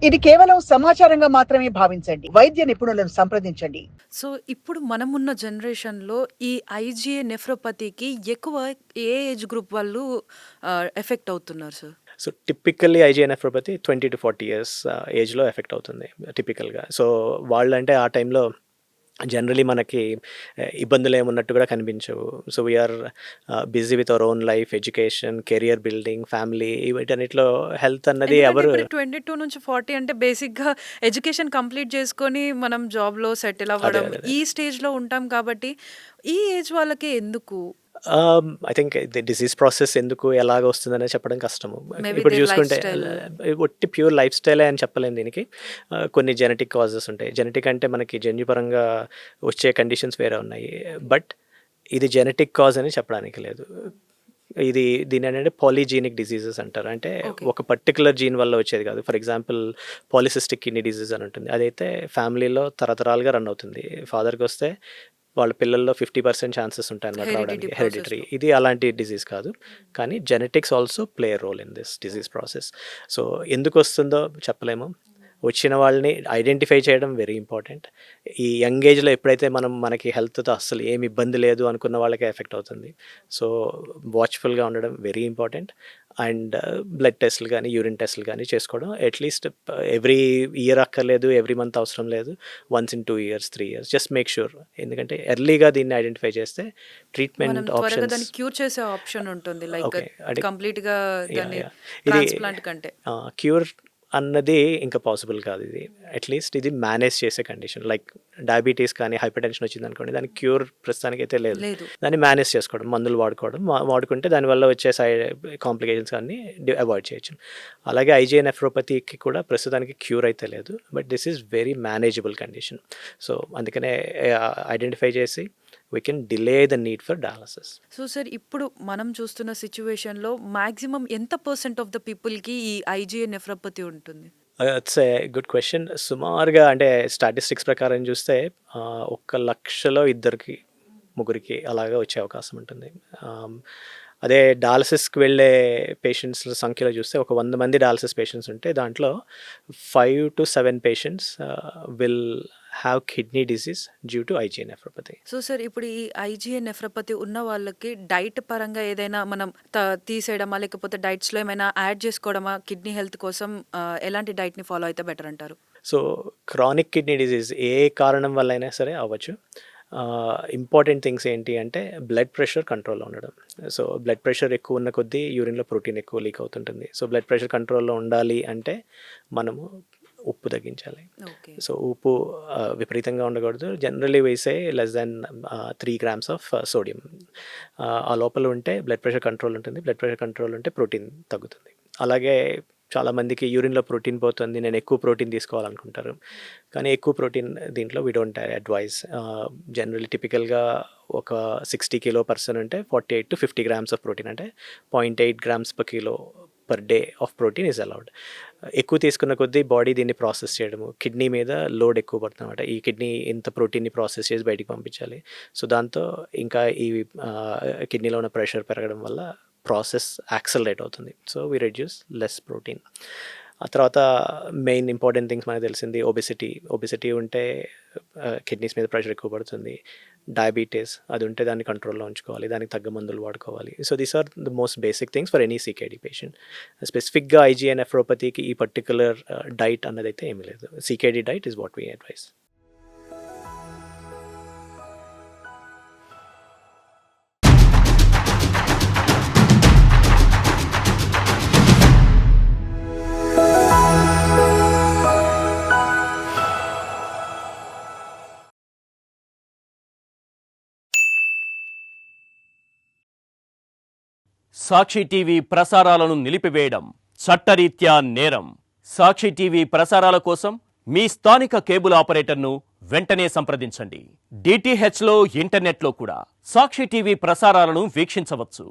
ఇది కేవలం సమాచారంగా మాత్రమే భావించండి. వైద్య నిపుణులను సంప్రదించండి. సో, ఇప్పుడు మనమున్న జనరేషన్‌లో ఈ ఐజీఏ నెఫ్రోపతికి ఎక్కువ ఏ ఏజ్ గ్రూప్ వాళ్ళు ఎఫెక్ట్ అవుతున్నారు sir? So typically IGI nephropathy 20 to 40 years ఏజ్‌లో ఎఫెక్ట్ అవుతుంది టిపికల్‌గా. సో వాళ్ళంటే ఆ టైంలో జనరలీ మనకి ఇబ్బందులేమున్నట్టు కూడా కనిపించవు. So we're busy with our own life, education, career building, family వీటన్నిటిలో హెల్త్ అన్నది ఎందుకంటే ఎవరు ఇప్పుడు 22-40 అంటే బేసిక్‌గా ఎడ్యుకేషన్ కంప్లీట్ చేసుకొని మనం జాబ్‌లో సెటిల్ అవ్వడం అదే. ఈ స్టేజ్‌లో ఉంటాం కాబట్టి, ఈ ఏజ్ వాళ్ళకే ఎందుకు? ఐ థింక్ డిసీజ్ ప్రాసెస్ ఎందుకు ఎలాగ వస్తుందనేది చెప్పడం కష్టము. మేబీ ఇప్పుడు దేర్ లైఫ్ చూసుకుంటే స్టైల్. ఒట్టి ప్యూర్ లైఫ్ స్టైలే అని చెప్పలేము దీనికి. కొన్ని జెనెటిక్ కాజెస్ ఉంటాయి. జెనెటిక్ అంటే మనకి జన్యుపరంగా వచ్చే కండిషన్స్ వేరే ఉన్నాయి. బట్ ఇది జెనెటిక్ కాజ్ అని చెప్పడానికి లేదు. దీనేంటంటే పాలీజీనిక్ డిసీజెస్ అంటారు. అంటే ఓకే. ఒక పర్టిక్యులర్ జీన్ వల్ల వచ్చేది కాదు. For example polycystic kidney disease అని ఉంటుంది. అదైతే ఫ్యామిలీలో తరతరాలుగా రన్ అవుతుంది. ఫాదర్‌కి వస్తే వాళ్ళ పిల్లల్లో 50% ఛాన్సెస్ ఉంటాయన్నమాట రావడానికి. Heredity hereditary. ప్రాసెస్‌లో. ఇది అలాంటి డిసీజ్ కాదు. కానీ genetics also play role in this disease process. So ఎందుకు వస్తుందో చెప్పలేము. వచ్చిన వాళ్ళని ఐడెంటిఫై చేయడం వెరీ ఇంపార్టెంట్. ఈ యంగ్ ఏజ్‌లో ఎప్పుడైతే మనకి హెల్త్‌తో అస్సలు ఏమి ఇబ్బంది లేదు అనుకున్న వాళ్ళకే ఎఫెక్ట్ అవుతుంది. సో వాచ్‌ఫుల్‌గా ఉండడం వెరీ ఇంపార్టెంట్. అండ్ బ్లడ్ టెస్ట్‌లు గానీ, యూరిన్ టెస్ట్‌లు గానీ చేసుకోవడం అట్‌లీస్ట్ ఎవ్రీ ఇయర్ అక్కర్లేదు, ఎవ్రీ మంత్ అవసరం లేదు. Once in 2 years, 3 years just make sure. ఎందుకంటే ఎర్లీగా దీన్ని ఐడెంటిఫై చేస్తే మనం ట్రీట్మెంట్ త్వరగా ఆప్షన్స్ దాన్ని క్యూర్ చేసే ఆప్షన్ ఉంటుంది. Like okay. అంటే కంప్లీట్‌గా దాన్ని యాహ్! ఇది ట్రాన్స్‌ప్లాంట్ కంటే. క్యూర్ అన్నది ఇంకా పాసిబుల్ కాదు ఇది. అట్‌లీస్ట్ ఇది మేనేజ్ చేసే కండిషన్. లైక్ డయాబెటీస్ కానీ, హైపర్ టెన్షన్ వచ్చిందనుకోండి, దానికి క్యూర్ ప్రస్తుతానికైతే లేదు. లేదు. దాన్ని మేనేజ్ చేసుకోవడం, మందులు వాడుకోవడం, వాడుకుంటే దానివల్ల వచ్చే కాంప్లికేషన్స్ అన్నీ అవాయిడ్ చేయొచ్చు. అలాగే ఐజీఐ నెఫ్రోపతికి కూడా ప్రస్తుతానికి క్యూర్ అయితే లేదు. But this is very manageable condition. So అందుకనే ఐడెంటిఫై చేసి we can delay the need for dialysis. So sir, ఇప్పుడు మనం చూస్తున్న సిట్యుయేషన్‌లో మాక్సిమం ఎంత పర్సెంట్ ఆఫ్ ద పీపుల్‌కి ఈ ఐజీఏ నెఫ్రోపతి ఉంటుంది? It's a good question. సుమారుగా అంటే స్టాటిస్టిక్స్ ప్రకారం చూస్తే 1,00,000లో ఇద్దరికి, ముగ్గురికి అలాగా వచ్చే అవకాశం ఉంటుంది. అదే డయాలసిస్‌కి వెళ్ళే పేషెంట్స్ సంఖ్యలో చూస్తే ఒక 100 మంది డయాలసిస్ పేషెంట్స్ ఉంటే దాంట్లో 5-7 patients will have kidney disease due to IGI nephropathy. So sir, ఇప్పుడు ఈ ఐజీఏ నెఫ్రోపతి ఉన్న వాళ్ళకి డైట్ పరంగా ఏదైనా మనం తీసేయడమా, లేకపోతే డైట్స్‌లో ఏమైనా యాడ్ చేసుకోవడమా కిడ్నీ హెల్త్ కోసం? ఎలాంటి డైట్‌ని ఫాలో అయితే బెటర్ అంటారు? సో క్రానిక్ కిడ్నీ డిసీజ్ ఏ కారణం వల్ల అయినా సరే అవ్వచ్చు. ఇంపార్టెంట్ థింగ్స్ ఏంటి అంటే బ్లడ్ ప్రెషర్ కంట్రోల్‌లో ఉండడం. సో బ్లడ్ ప్రెషర్ ఎక్కువ ఉన్న కొద్దీ యూరిన్‌లో ప్రోటీన్ ఎక్కువ లీక్ అవుతుంటుంది. సో బ్లడ్ ప్రెషర్ కంట్రోల్‌లో ఉండాలి అంటే మనము ఉప్పు తగ్గించాలి. ఓకే. సో ఉప్పు విపరీతంగా ఉండకూడదు. Generally we say less than 3 grams of sodium. ఆ లోపల ఉంటే బ్లడ్ ప్రెషర్ కంట్రోల్ ఉంటుంది. బ్లడ్ ప్రెషర్ కంట్రోల్ ఉంటే ప్రోటీన్ తగ్గుతుంది. అలాగే చాలామందికి యూరిన్‌లో ప్రోటీన్ పోతుంది, నేను ఎక్కువ ప్రోటీన్ తీసుకోవాలనుకుంటారు. కానీ ఎక్కువ ప్రోటీన్ దీంట్లో వి డోంట్ అడ్వైజ్. జనరల్లీ టిపికల్‌గా ఒక 60 కిలో పర్సన్ ఉంటే 48-50 గ్రామ్స్ ఆఫ్ ప్రోటీన్, అంటే 0.8 grams per kilo per day of protein is allowed. ఎక్కువ తీసుకున్న కొద్దీ బాడీ దీన్ని ప్రాసెస్ చేయడము, కిడ్నీ మీద లోడ్ ఎక్కువ పడుతుందన్నమాట. ఈ కిడ్నీ ఇంత ప్రోటీన్‌ని ప్రాసెస్ చేసి బయటికి పంపించాలి. సో దాంతో ఇంకా ఈ కిడ్నీలో ఉన్న ప్రెషర్ పెరగడం వల్ల ప్రాసెస్ యాక్సలరేట్ అవుతుంది. So we reduce less protein. ఆ తర్వాత మెయిన్ ఇంపార్టెంట్ థింగ్స్ మనకు తెలిసింది ఒబెసిటీ ఉంటే కిడ్నీస్ మీద ప్రెషర్ ఎక్కువ పడుతుంది. డయాబెటీస్ అది ఉంటే దాన్ని కంట్రోల్‌లో ఉంచుకోవాలి. దానికి తగ్గ మందులు వాడుకోవాలి. So these are the most basic things for any CKD patient. స్పెసిఫిక్‌గా ఐజీఐ నెఫ్రోపతికి ఈ పర్టిక్యులర్ డైట్ అన్నదైతే ఏమీ లేదు. CKD diet is what we advise. Sakshi TV ప్రసారాలను నిలిపివేయడం చట్టరీత్యా నేరం. సాక్షి టీవీ ప్రసారాల కోసం మీ స్థానిక కేబుల్ ఆపరేటర్ను వెంటనే సంప్రదించండి. డిటిహెచ్లో, ఇంటర్నెట్లో కూడా సాక్షి టీవీ ప్రసారాలను వీక్షించవచ్చు.